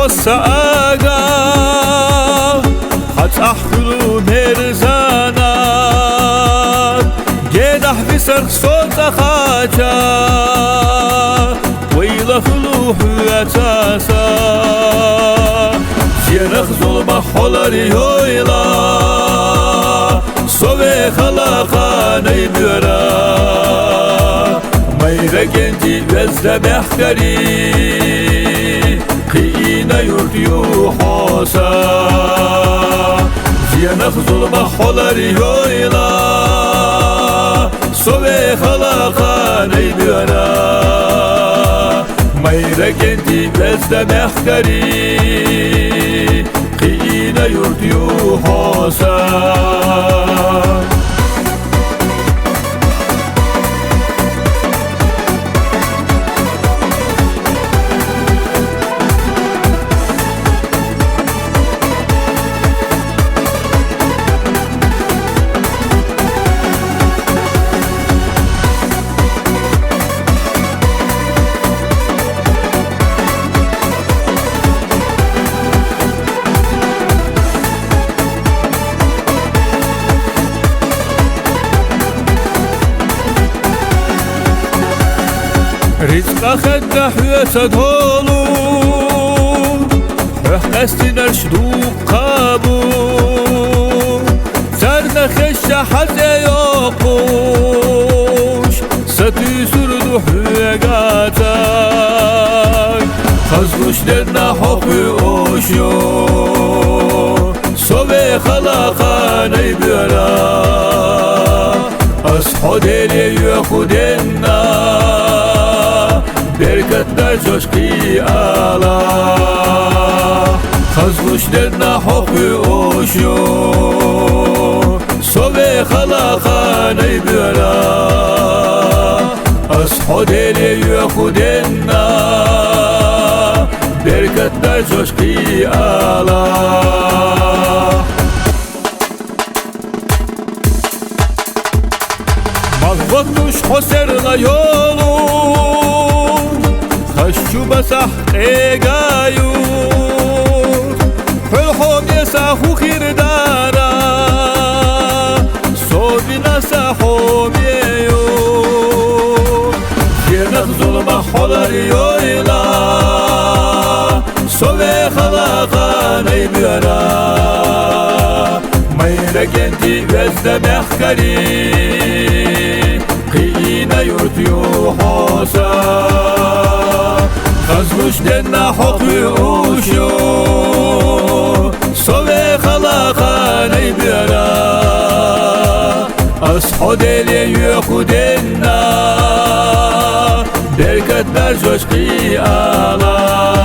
الصاغا حتى أحكلو مرزانا جدح في سرق صوت خاتا ويلا فلوح واتاسا جيرخ ظلمة حولاري هويلا صوي خلاقا نيبرا ميرا جنتي وزد محكري قينا يرديو حوسا جيرخ ظلمة حولاري هويلا صوي خلاقا نيبرا ميرا جنتي وزد محكري قينا يرديو حوسا رزق خد حياتك هولو احسن ارشدوك قابو سرنا خش حزي يوقوش ستسرد حياتك خزوش لنا حقي اوشيو صوبي خلاقا نيبرا اصحو ديلي يخدنا بركتنا coşkuyu ala Kazmışlarına hoku oşu Sove halakane büra Ashodele yuhudenna Berkatna coşkuyu ala Mahvatmuş hoserla yolu خشو بسح ايقايو حلحوم يساحو خير دارا صوبنا ساحوم يو جيرنخ ظلمة حولار يويلا صوبي خلاقاني بيرا ميرا جنتي وزد محكري قينا يرتيو حوسا Kazmışlarına hoku oşu Sove halakane büra Ashodele yuhudenna Berkatlar coşkuyu ala